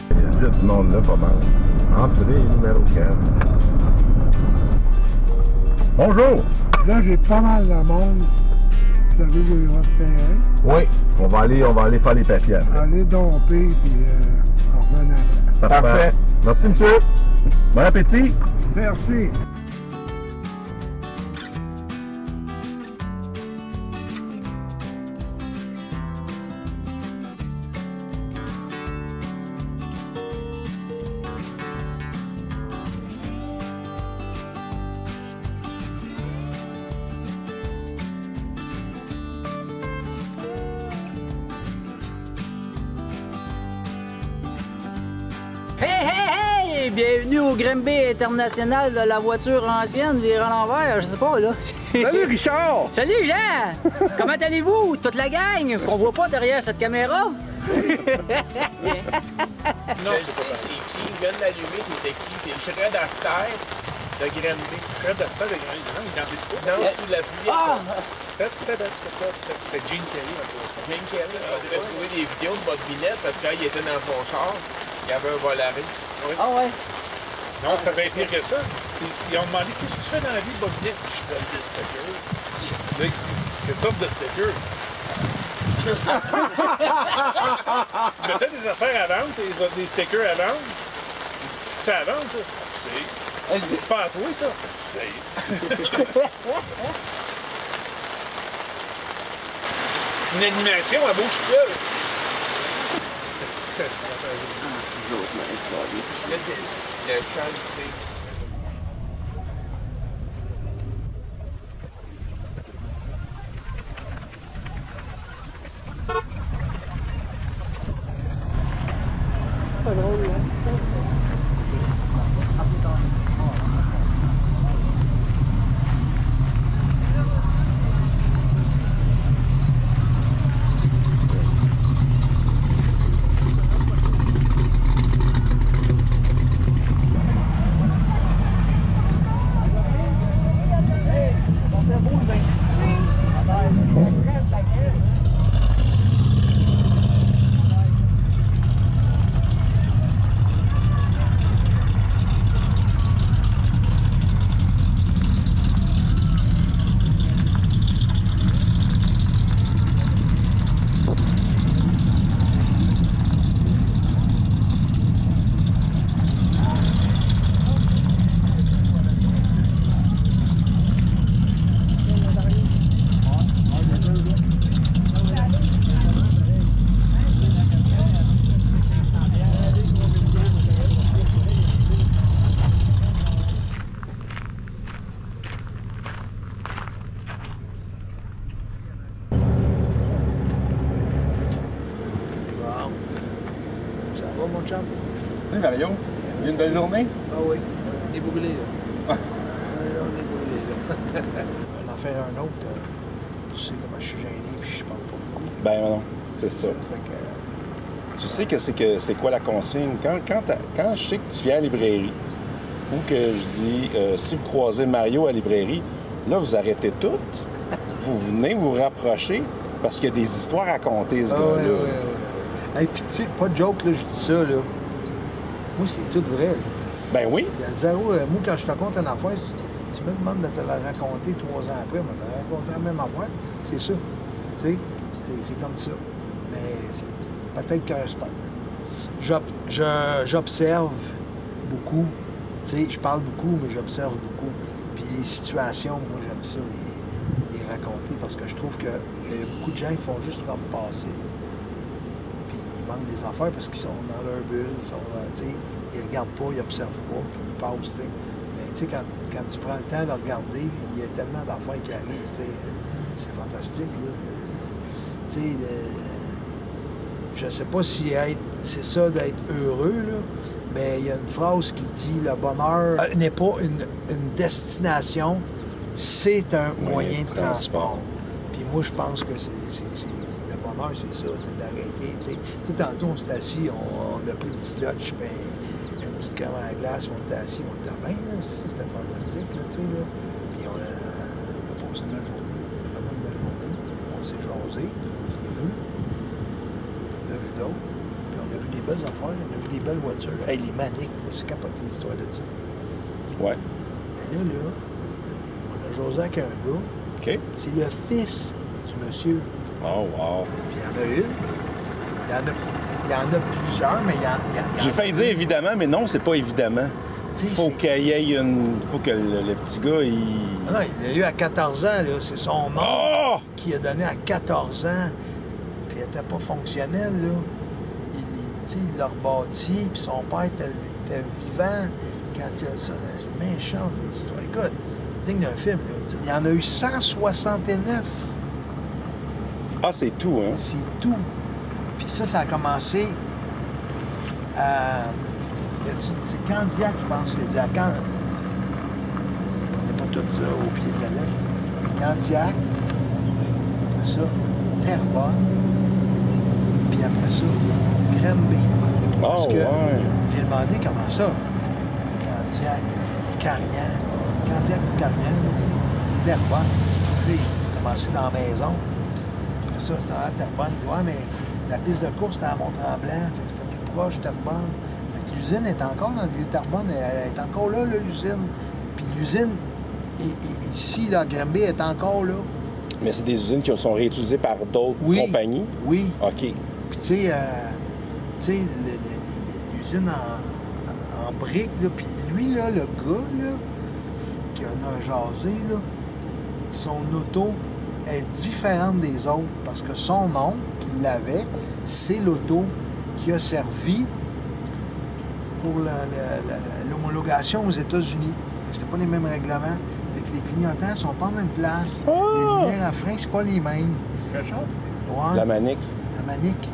C'est ce nom-là, pas mal. Entrée numéro 4. Bonjour! Là, j'ai pas mal de monde. Vous savez où il va se terrain? Oui, on va aller faire les papiers après. Allez domper, puis on revient après. Parfait. Merci, monsieur. Bon appétit. Merci. Hey! Bienvenue au Grimby International de la voiture ancienne virée à l'envers, je sais pas là. Salut Richard! Salut Jean! Comment allez-vous? Toute la gang? Qu'on voit pas derrière cette caméra? Non, c'est qui? Il vient de l'allumer, qui était qui? C'est Fred Astaire de Grimby. Fred Astaire de Grimby, non, il est dans des spots. Non, sous la pluie. Fred Astaire, c'était Gene Kelly un peu. Gene Kelly, on devait trouver des vidéos de Bob Binette parce que quand il était dans son char, il y avait un volaré. Oui. Ah ouais? Non, ça va être pire que ça. Ils ont demandé qu'est-ce que tu fais dans la vie, Bob Binette? Je vole des stickers. Là, il dit, quelle sorte de stickers? Il mettait des affaires à vendre, des stickers à vendre. Il dit, c'est à vendre, ça? C'est. Il dit, c'est pas à toi, ça? C'est. Une animation à bouche seule. Qu'est-ce que c'est? Là, c'est le chant du thé. Ça va, mon chum? Salut Mario. Une belle journée? Ah oui, on est brûlé, là. On est brûlé, là. On en fait un autre. Tu sais comment je suis gêné, puis je parle pas beaucoup. Ben non, c'est ça. Tu sais c'est quoi la consigne? Quand je sais que tu viens à la librairie, ou que je dis, si vous croisez Mario à la librairie, là, vous arrêtez tout, vous venez vous rapprocher, parce qu'il y a des histoires à raconter, ce gars-là. Hey, puis tu sais, pas de joke, là, je dis ça, là. Moi, c'est tout vrai, là. Ben oui. Il y a zéro. Moi, quand je te raconte une affaire, tu me demandes de te la raconter 3 ans après, moi, te raconter la même affaire, c'est ça. Tu sais, c'est comme ça. Mais c'est peut-être que c'est pas. J'observe beaucoup. Tu sais, je parle beaucoup, mais j'observe beaucoup. Puis les situations, moi, j'aime ça, les raconter, parce que je trouve que beaucoup de gens qui font juste comme passer. Manquent des affaires parce qu'ils sont dans leur bulle, ils regardent pas, ils observent pas, puis ils passent, t'sais. Mais tu sais, quand tu prends le temps de regarder, il y a tellement d'affaires qui arrivent, c'est fantastique, là. Tu sais, je sais pas si c'est ça d'être heureux, là, mais il y a une phrase qui dit « Le bonheur n'est pas une destination, c'est un moyen de transport. » Puis moi, je pense que le bonheur, c'est ça, c'est d'arrêter. Tu sais, tantôt, on s'est assis, on a pris une slotch, puis une petite crème à la glace, puis on était assis, on était bien, là, c'était fantastique, là, tu sais, là. Puis on a passé une belle journée, vraiment une belle journée. On s'est jasé, on s'est vu, on a vu d'autres, puis on a vu des belles affaires, on a vu des belles voitures. Hey, les Manic, là, c'est capoté l'histoire de ça. Ouais. Mais là, on a jasé avec un gars. OK. C'est le fils du monsieur. Oh, wow. Puis il y en a une. Il y en a plusieurs, mais il y en J'ai failli dire évidemment, mais non, c'est pas évidemment. Tu sais, Faut c'est- qu'il y ait une. Faut que le petit gars, il. Ah non, il l'a eu à 14 ans, là. C'est son nom Oh! qui a donné à 14 ans. Puis il n'était pas fonctionnel, là. Tu sais, il l'a rebâti, puis son père était vivant quand il a ça. C'est méchant, histoire. Écoute, digne d'un film, là. Il y en a eu 169. Ah, c'est tout, hein? C'est tout. Puis ça a commencé à... C'est Candiac, je pense, qu'il a dit à Can... On n'est pas tout au pied de la lettre. Candiac, après ça, Terrebonne, puis après ça, Granby. Parce Oh, que ouais. j'ai demandé comment ça. Candiac, Carrière, Candiac ou Carrière, tu sais, Terrebonne. Tu sais, j'ai commencé dans la maison. Après ça, c'était à Terrebonne. Il dit, ouais, mais la piste de course, c'était à Mont-Tremblant, fait que c'était plus proche de Terrebonne. Fait que l'usine est encore dans le vieux Terrebonne, elle est encore là, l'usine. Puis l'usine, ici, là, Granby est encore là. Mais c'est des usines qui sont réutilisées par d'autres Oui. compagnies? Oui. OK. Puis tu sais, l'usine en briques, là, puis lui, là, le gars, là, qui en a jasé, là, son auto est différente des autres parce que son nom qu'il avait, c'est l'auto qui a servi pour l'homologation aux États-Unis. C'était pas les mêmes règlements. Fait que les clignotants sont pas en même place. Les lumières à frein, c'est pas les mêmes. C'est quelque chose? Ouais. La Manic. La Manic.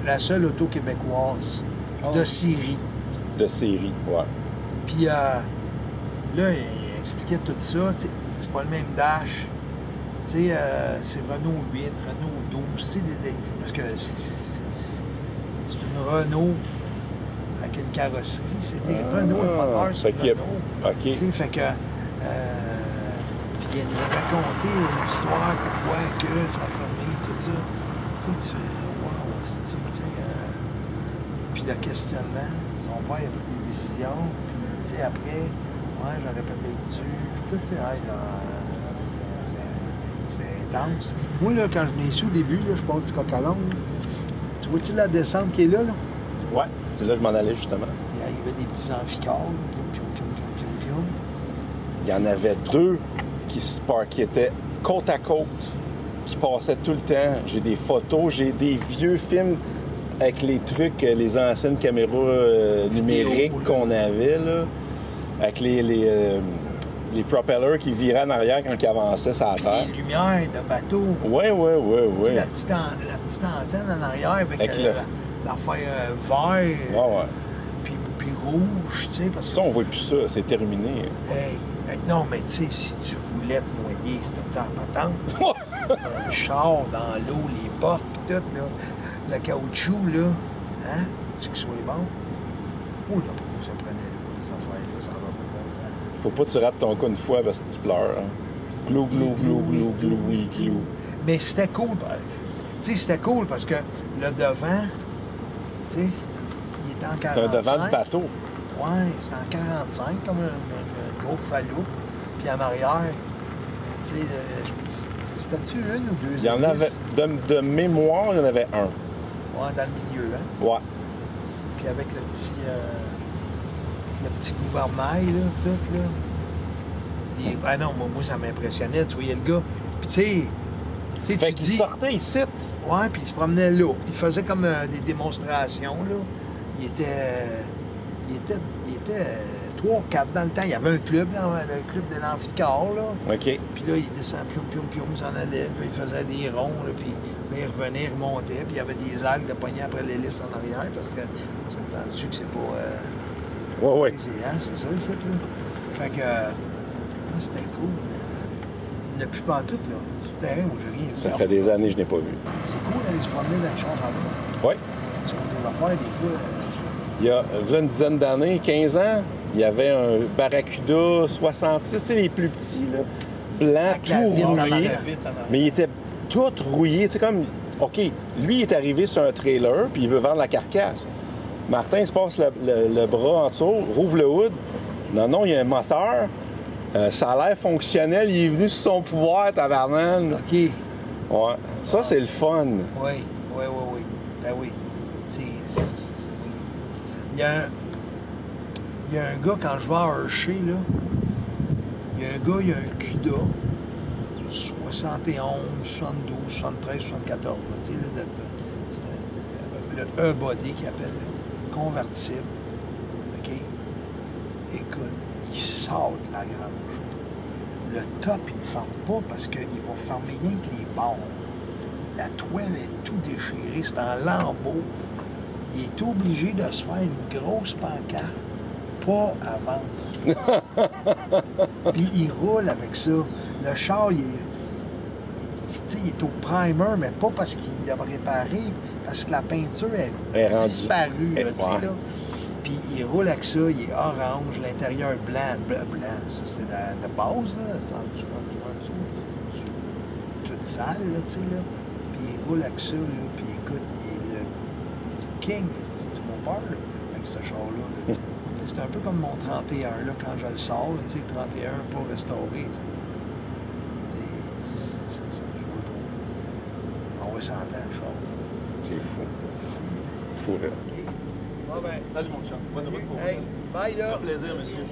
La seule auto québécoise de série. De série, ouais. Puis là, il expliquait tout ça. Tu sais, c'est pas le même dash. Tu sais, c'est Renault 8, Renault 12. Tu sais, parce que c'est une Renault avec une carrosserie. C'est des Renault, le moteur, c'est Fait qu'il y a- Renault. Tu OK. sais, fait que... puis il a raconté l'histoire, pourquoi que ça a fermé, tout ça. Tu sais, tu fais, wow, c'est-tu, tu sais... Puis le questionnement, son père a pris des décisions, puis, tu sais, après, ouais, j'aurais peut-être dû, puis tout, tu sais, c'était intense. Moi, là, quand je venais ici au début, là, je passe du Coq-à-l'Âne, tu vois-tu la descente qui est là, là? Ouais, c'est là que je m'en allais, justement. Il arrivait des petits amphicars, là, pium, pium, pium, pium, pium, pium. Il y en avait deux qui étaient côte à côte, qui passaient tout le temps. J'ai des photos, j'ai des vieux films avec les trucs, les anciennes caméras numériques là. qu'on avait, là, avec les propellers qui viraient en arrière quand ils avançaient sur la Puis terre. les lumières de bateau. Ouais. Tu sais, la petite antenne en arrière avec, Avec l'affaire vert, Ouais. puis rouge, tu sais, parce que... Ça, on voit plus ça, c'est terminé. Hey, non, mais tu sais, si tu voulais te noyer, c'était ça la patente. Un char dans l'eau, les portes, pis tout, là. Le caoutchouc, là. Hein? Tu que ce soit bon? Oh, là, pour nous, ça prenait l'eau, les affaires, là, ça va pas bon sens. Faut pas que tu rates ton cas une fois parce que tu pleures. Hein. Glou, glou, glou, glou, glou, oui, glou. Mais c'était cool. Tu sais, c'était cool parce que le devant, tu sais, il était en 45. T'as un devant de bateau. Ouais, c'est en 45, comme une grosse chaloupe. Puis en arrière, tu sais, c'était-tu une ou deux Il y en avait, de mémoire, il y en avait un. Ouais, dans le milieu, hein. Ouais. Puis avec le petit gouvernail, là, tout, là. Ah non, moi, ça m'impressionnait, tu voyais le gars. Puis tu sais, Fait tu qu'il dis... sortait ici. Ouais, puis il se promenait là. Il faisait comme des démonstrations, là. Il était 3 ou 4 dans le temps. Il y avait un club, là, le club de l'amphithéâtre, là. OK. Puis là, il descendait, pium, il s'en allait. Puis il faisait des ronds, là, puis là, il revenait, il remontait. Puis il y avait des algues de poignet après l'hélice en arrière, parce que on s'est entendu que c'est pas... Ouais. C'est ça, ici, là. Fait que... c'était cool. Il n'y en a plus pas en tout, là. Sur le terrain, moi, j'ai rien vu. Ça fait des années que je n'ai pas vu. C'est cool d'aller se promener dans le char avant. Ouais. Tu vois des affaires, des fois... Il y a une dizaine d'années, 15 ans, il y avait un Barracuda 66, c'est les plus petits, là, blanc, Avec la tout vitre en rouillé. arrière. Mais il était tout rouillé, tu sais, comme OK, lui, il est arrivé sur un trailer, puis il veut vendre la carcasse. Martin, il se passe le bras en dessous, rouvre le hood. Non, il y a un moteur. Ça a l'air fonctionnel. Il est venu sur son pouvoir, tabarnak. OK. Ouais. Ça, c'est le fun. Oui. Ben oui. Oui. Il y a un gars, quand je vais à Hershey, là, il y a un gars, il y a un CUDA, 71, 72, 73, 74. Tu sais, là, le E-body qu'il appelle, là, convertible. OK? Écoute, il saute la grange. Le top, il ne ferme pas parce qu'il va fermer rien que les bords. La toile est tout déchirée, c'est en lambeaux. Il est obligé de se faire une grosse pancarte, pas à vendre. Puis il roule avec ça. Le char, il est au primer, mais pas parce qu'il l'a réparé, parce que la peinture est disparue. Là, là. Puis il roule avec ça, il est orange, l'intérieur blanc. Ça, c'était la base, là. C'est en dessous, toute sale, là, tu sais, là. Puis il roule avec ça, là. Puis écoute, il est le king, c'est du mot peur, là, avec ce char-là. Là. C'est un peu comme mon 31, là, quand je le sors, tu sais, 31 pas restauré. Ça joue pas. On va s'entendre, le char. C'est fou. Fou, là. OK. Bon, ben. Salut, mon chat. Bonne route pour vous. Hey, bye, là. Un plaisir, monsieur.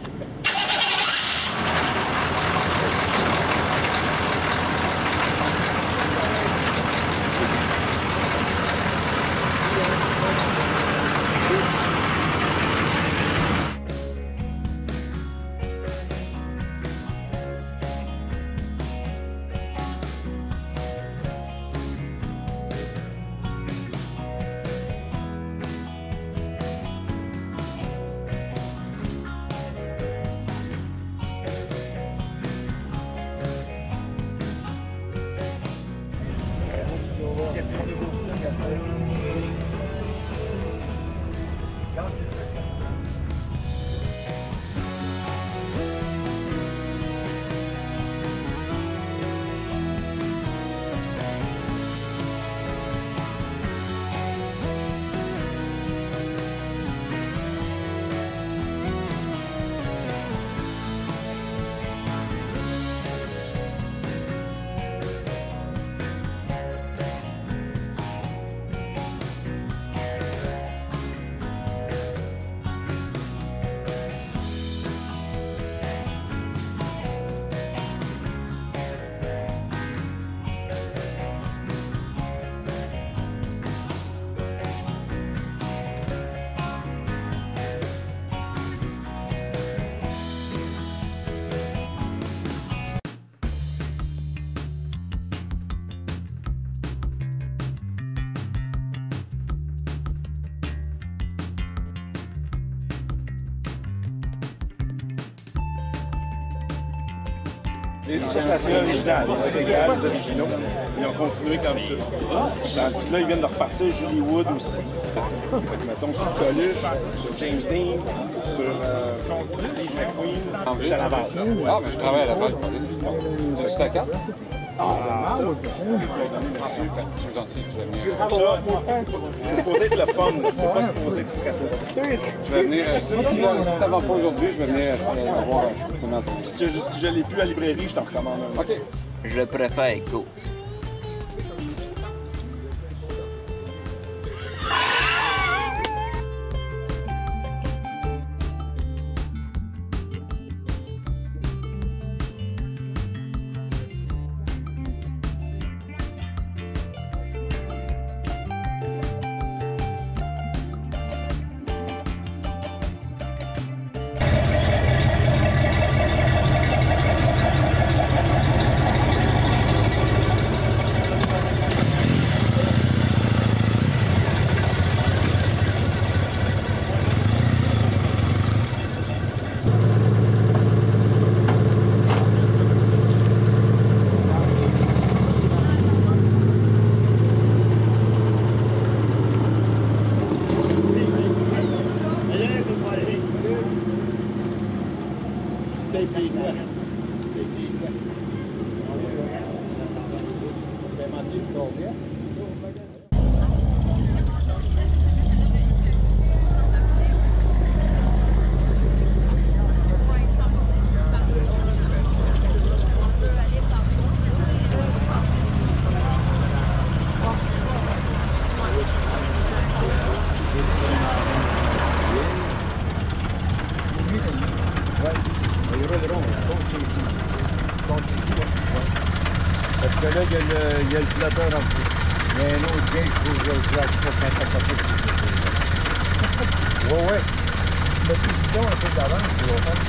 Ça, c'est original. Les originaux. Ils ont continué comme ça. Tandis que là, ils viennent de repartir Julie Wood aussi. Fait que, mettons, sur Coluche, sur James Dean, sur Steve McQueen, je suis à Laval. Ah, mais je travaille à Laval. Tu as ta carte? Ah, ça. C'est gentil, vous allez venir. Ça, c'est supposé être le fun, c'est pas supposé être stressant. Je vais venir, si t'en vas pas aujourd'hui, je vais venir voir un Si je l'ai plus à la librairie, je t'en recommande un. OK. Je préfère Go. il y a le flotteur en dessous. Il y a un autre gars qui trouve le flash pour Saint-Patrick. Ouais. Mais plus bidon un peu d'avance, c'est longtemps.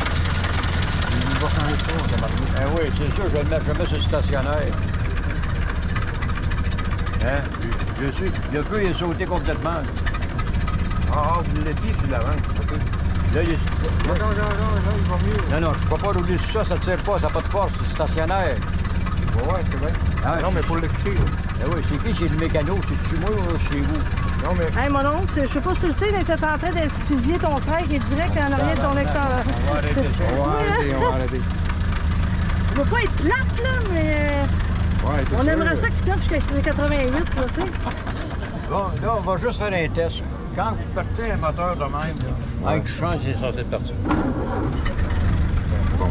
Il va changer de tour, ça Ah oui, c'est sûr, je le mets sur le stationnaire. Hein? Je suis. Le feu, il est sauté complètement. Là. Ah, vous l'étiez sur l'avant. OK. Là, il est. Non, il va mieux. Non, je ne peux pas rouler sur ça, ça ne tire pas, ça n'a pas de force, c'est stationnaire. Ouais, c'est vrai. Ah, non, mais pour l'écouter, là. Ah oui, c'est qui? C'est le mécano, c'est chez moi ou chez vous? Non, mais. Hey, mon oncle, je sais pas si tu le sais, il était en train d'exfusiller ton frère qui est direct en arrière de ton lecteur. On va arrêter ça. On va arrêter. Je veux pas être plate, là, mais. Ouais, c'est on sûr. aimerait ça qu'il t'offre jusqu'à 88, là, tu sais. Bon, là, on va juste faire un test. Quand vous partez un moteur de même, là, avec chance, il est censé partir. Bon.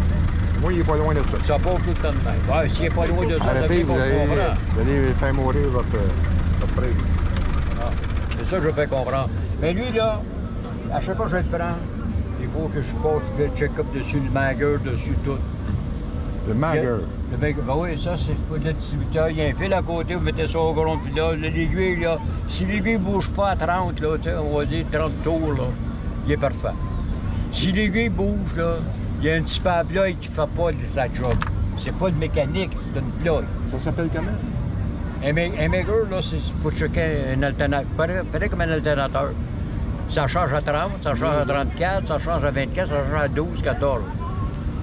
Moi, il est pas loin de ça. Ça part tout le temps de même. Ouais, s'il n'est pas loin de ça, ça Arrêtez, fait qu'on se comprend. vous allez faire mourir votre frère. Ah, c'est ça que je fais comprendre. Mais lui, là, à chaque fois que je le prends, il faut que je passe le check-up dessus, le Mager, dessus tout. Le Mager. Le Mager, ben oui, ça, c'est le distributeur. Il y a un fil à côté, vous mettez ça au gros, puis là, l'aiguille, là, si l'aiguille ne bouge pas à 30, là, on va dire 30 tours, là, il est parfait. Si l'aiguille bouge, là, il y a un petit pare-blues qui ne fait pas sa job. C'est pas de mécanique, c'est une ploie. Ça s'appelle comment, ça? Un Mager, là, il faut checker un alternateur. Pareil comme un alternateur. Ça change à 30, ça change à 34, ça change à 24, ça change à 12, 14.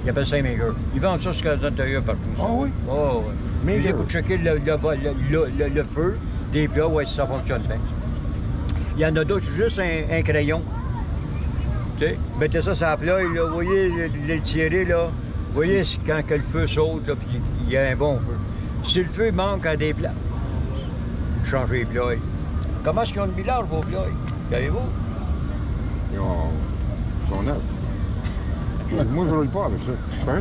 Il appelle ça un Mager. Ils vendent ça jusqu'à l'intérieur partout. Ça. Ah oui? Oh, oui. Mager. Il faut checker le feu des plats, ouais, si ça fonctionne bien. Il y en a d'autres, juste un crayon. Tu sais, mettez ça sur la plaie, là, vous voyez, le tirer, là. Vous voyez, quand que le feu saute, là, puis il y a un bon feu. Si le feu manque à des plats, changez les plats. Comment est-ce qu'ils ont de millard, vos plats? Savez-vous? Ils sont neufs. Moi, je ne roule pas avec ça.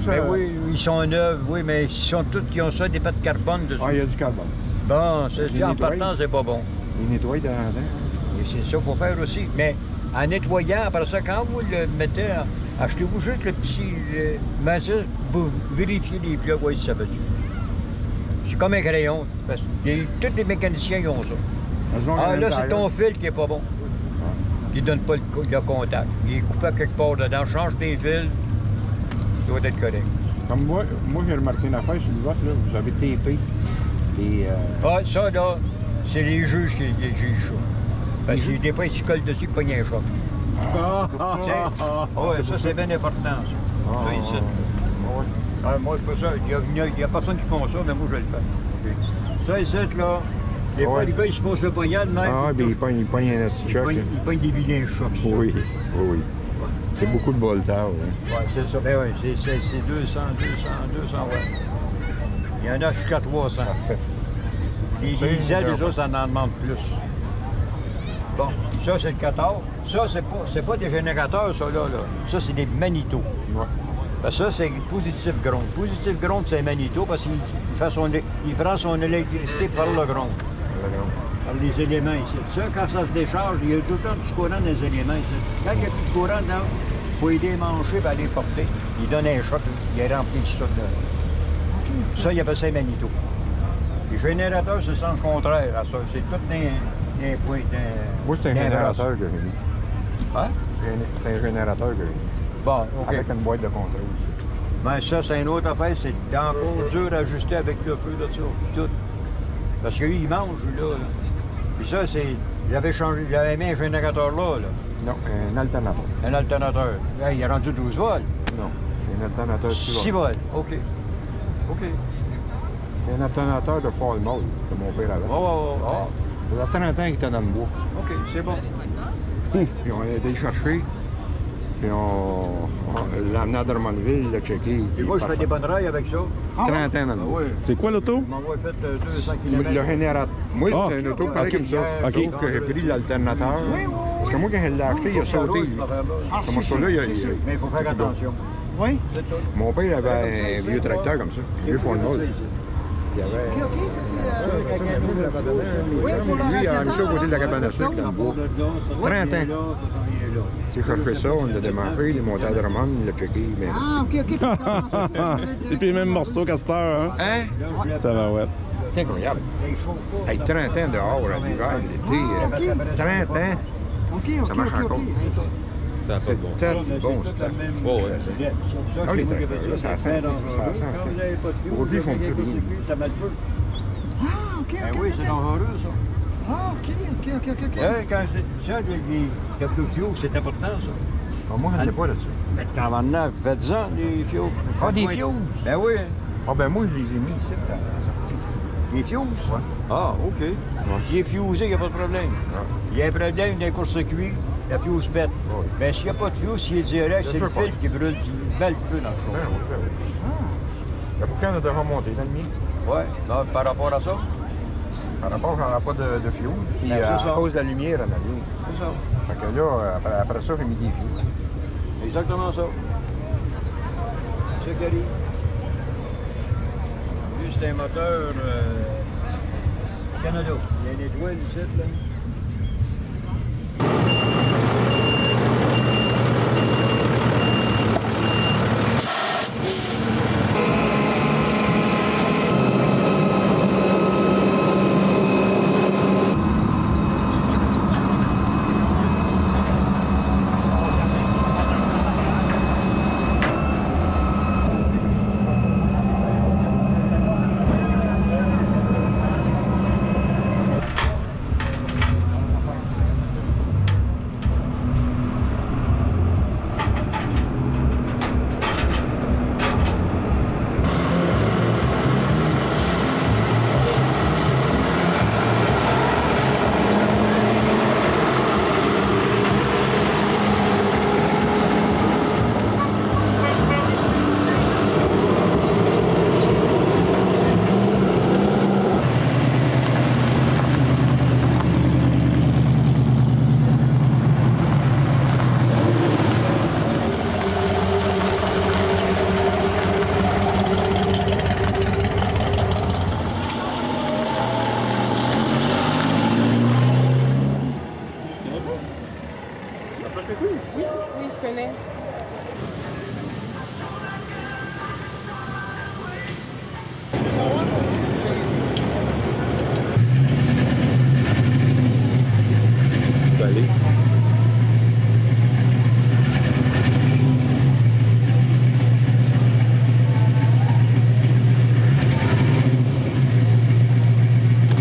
Ben oui, ils sont neufs, oui, mais ils sont tous qui ont ça, des pâtes de carbone dessus. Ah, il y a du carbone. Bon, Les en nettoient. partant, c'est pas bon. Ils nettoient dedans. Et c'est ça qu'il faut faire aussi. Mais en nettoyant, après ça, quand vous le mettez, achetez-vous juste le petit massif, vous vérifiez les plats, voyez si ça va du. C'est comme un crayon. Parce que tous les mécaniciens ils ont ça. Ah, là, c'est ton fil qui est pas bon. Qui donne pas le contact. Il est coupé à quelque part dedans. Change tes fils, ça doit être correct. Comme moi j'ai remarqué une affaire sur le vote, là, vous avez tapé les... Ah, ça, là, c'est les juges qui jugent ça. Parce que des fois, ils s'y collent dessus et pognent un choc. Oui, ça, c'est bien important, ça. Ça, ici. Ah, moi, je fais ça. Il y a personne qui font ça, mais moi, je le fais. Ça, ici, là, des fois, les gars, ils se posent le poignard de même. Ah, bien, ils pognent un petit choc. Ils pognent des vilains chocs. Ça. Oui. C'est beaucoup de voltage. Hein. Oui, c'est ça. Ben oui, c'est 200, ouais. Il y en a jusqu'à 300. Les diesels, les autres, ça en demande plus. Bon, ça, c'est le 14. Ça, c'est pas des générateurs, ça, là. Ça, c'est des magnétos. Ouais. Parce que ça, c'est positif gronde. Positif gronde, c'est un magnéto parce qu'il prend son électricité par le gronde. Par les éléments ici. Ça, quand ça se décharge, il y a tout le temps du courant dans les éléments ici. Quand il n'y a plus de courant dedans, il faut aider les mancher et aller porter. Il donne un choc, il est rempli de stock de... Ça, il appelle ça un magnéto. Les générateurs, c'est le sens contraire à ça. C'est tout un point. Moi, c'est un générateur que j'ai mis. Hein? C'est un générateur que j'ai mis. Bon, OK. Avec une boîte de contrôle. Ben ça, c'est une autre affaire. C'est encore dur à ajuster avec le feu de ça. Tout. Parce que lui, il mange, lui, là. Puis ça, c'est... Il avait mis un générateur là. Non, un alternateur. Un alternateur. Hey, il a rendu 12 volts. Non, c'est un alternateur 6 volts. OK. C'est un alternateur de Fall Mode que mon père avait. Ça fait 30 ans qu'il était dans le bois. OK, c'est bon. Puis on a été le chercher. Puis on l'a amené à Drummondville, il l'a checké. Et moi, je fais des bonnes rails avec ça. 30 ans dans le bois. C'est quoi l'auto? Je m'envoie fait 200 km. Le générateur. Moi, c'est un auto pareil comme ça. Sauf que j'ai pris l'alternateur. Parce que moi, quand je l'ai acheté, il a sauté. Ce morceau-là, Mais il faut faire attention. Oui. C'est tout. Mon père avait un vieux tracteur comme ça. Un vieux Ford. Il y avait... Lui, il a mis ça au côté de la cabane à sucre dans le bois. 30 ans. Tu sais, cherché ça, on l'a démarré, il est monté à Drummond, il l'a checké. Mais... Ah, OK. C'est plus le même morceau qu'à cette heure, hein? Hein? Ça va, ouais. C'est incroyable. Il chauffe pas. Hey, 30 ans dehors, à l'hiver, l'été, 30 ans, OK, ça marche encore. Ça n'a pas de bon C'est sens. tout bon, C'est la même. Oh, ouais. Ah, les tracteurs, là, ça sent. Quand vous n'avez pas de fioul, Aujourd'hui, ils font vous avez plus des rien. circuits, ça met le feu. Ah, OK, Ben OK. oui, c'est dangereux, ça. Ah, OK. Quand c'est ça, les câbles de fioul, c'est important, ça. Ah, moi, je n'en ai pas là-dessus. Fait que quand on en a, faites-en, des fioul. Ah, des fioul? Ben oui. Ah, ben moi, je les ai mis ici, à la sortie. Ici. Les fioul? Ouais. Ah, OK. S'il est fusé, il n'y a pas de problème. Il y a un problème d'un court-circuit, la fuse pète. Oui. Ben s'il n'y a pas de fuse, s'il est direct, c'est le fil qui brûle, qui met le feu dans le Ben chaud. oui, ben oui. Le boucan a déjà remonté dans le mien. Oui, par rapport à ça. Par rapport qu'on n'aura pas de fioul. Puis Ben, c'est à ça. cause de la lumière en arrière. C'est ça. Fait que là, après ça, j'ai mis des fioul. Exactement ça. C'est ce qui arrive. Lui, c'est un moteur Canada. Il y a une étoile ici, là. Oui, je connais. Tu peux aller.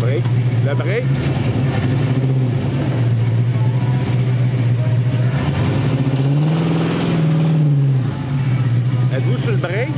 Break. Le break. Êtes-vous sur le break?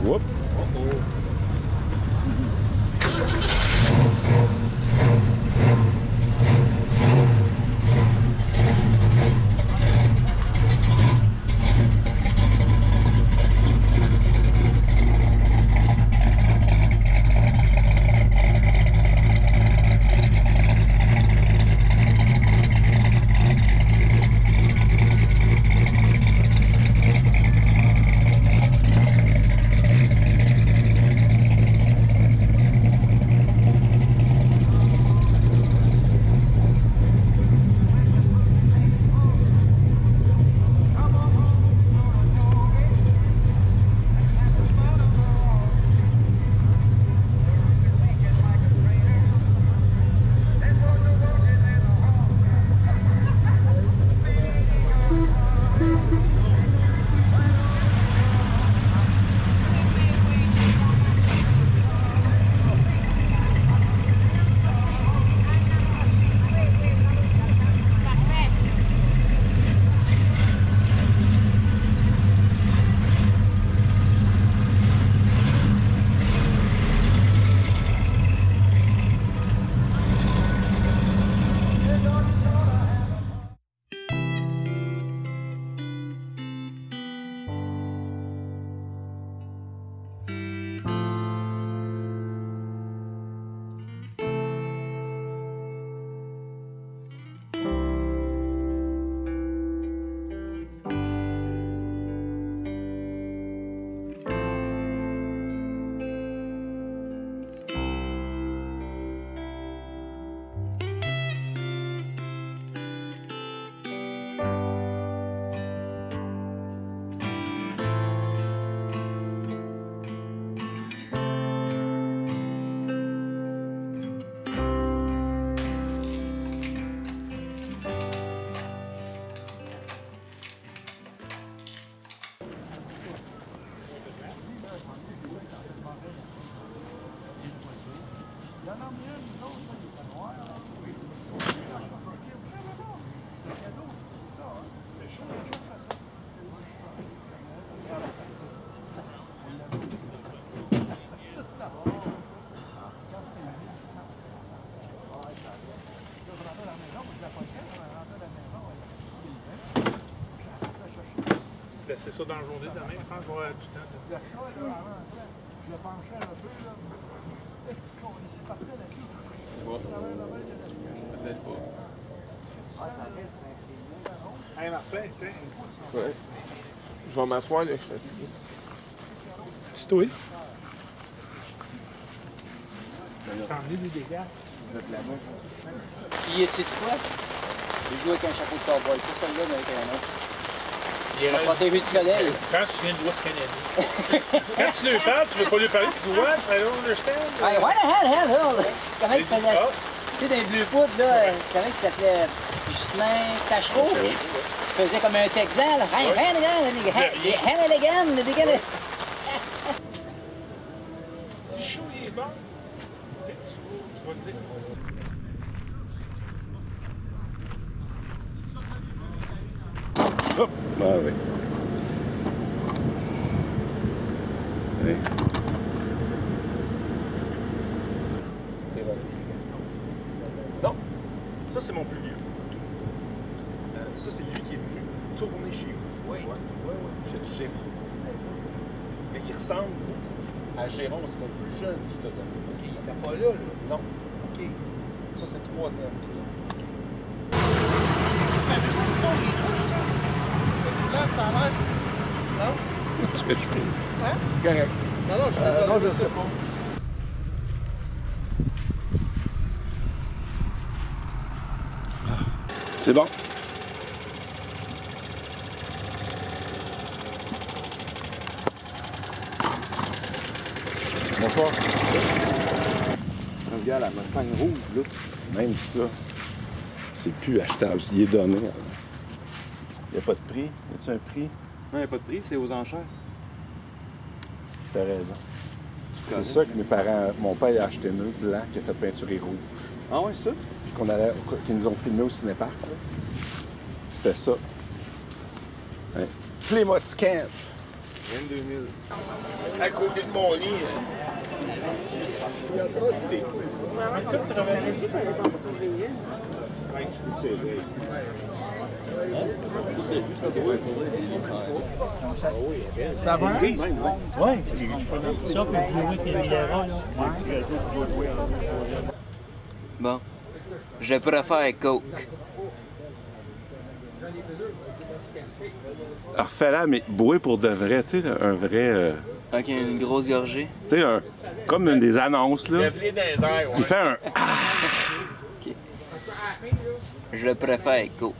Whoop. laisser ça dans la journée demain, je pense qu'on va avoir du temps. Je le penchais un peu, là. C'est parfait, la vie. Peut-être pas. Hey, Martin, tiens. Ouais. Je vais m'asseoir, là, je suis fatigué. C'est toi. T'as emmené des dégâts. Puis, tu sais quoi? J'ai joué avec un chapeau de cowboy. Tout celle-là, mais avec un autre. Il est protégé du soleil. Quand tu viens de l'Ouest canadien. Quand tu lui parles, tu veux pas lui parler, tu dis what? I don't understand. Hey, what the hell? Comment il faisait? Tu sais, dans les Blue Poudres, là, comment il s'appelait? Ghislain Tachereau? Il faisait comme un Texan, là. Hey, Si chaud, il est bon. Tu sais, tu vas te dire. Hop! Ah oui. Oui. C'est vrai. Non, ça c'est mon plus vieux. Ça c'est lui qui est venu tourner chez vous. Oui. Je le sais. Mais il ressemble beaucoup à Jérôme, c'est mon plus jeune qui t'a donné. OK, il n'était pas là, là. Non. OK. Ça c'est le troisième qui est là. Là, ça a l'air. Non? Ce que tu fais. Hein? Correct. Non, je sais non, je sais pas. C'est bon. Bonsoir. Regarde la Mustang rouge, là. Même ça, c'est plus achetable. Il est donné. Il n'y a pas de prix. Y a-t-il un prix? Non, il n'y a pas de prix, c'est aux enchères. T'as raison. C'est ça que mes parents, mon père a acheté un blanc qui a fait peinturer rouge. Ah ouais, ça? Puis qu'ils nous ont filmé au cinéparc. C'était ça. Ouais. Plymouth Camp. 22 000. À côté de mon lit. Ça va? Oui. Ça, puis bon, je préfère Coke. Alors, fais-la, mais bourré pour de vrai, tu sais, un vrai... Ok, une grosse gorgée. Tu sais, comme une des annonces, là. Lève-les dans les airs, ouais. Il fait un... Ok. Je préfère Coke.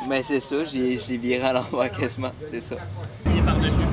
Mais c'est ça, je l'ai viré à l'envers quasiment, c'est ça. Il est par-dessus.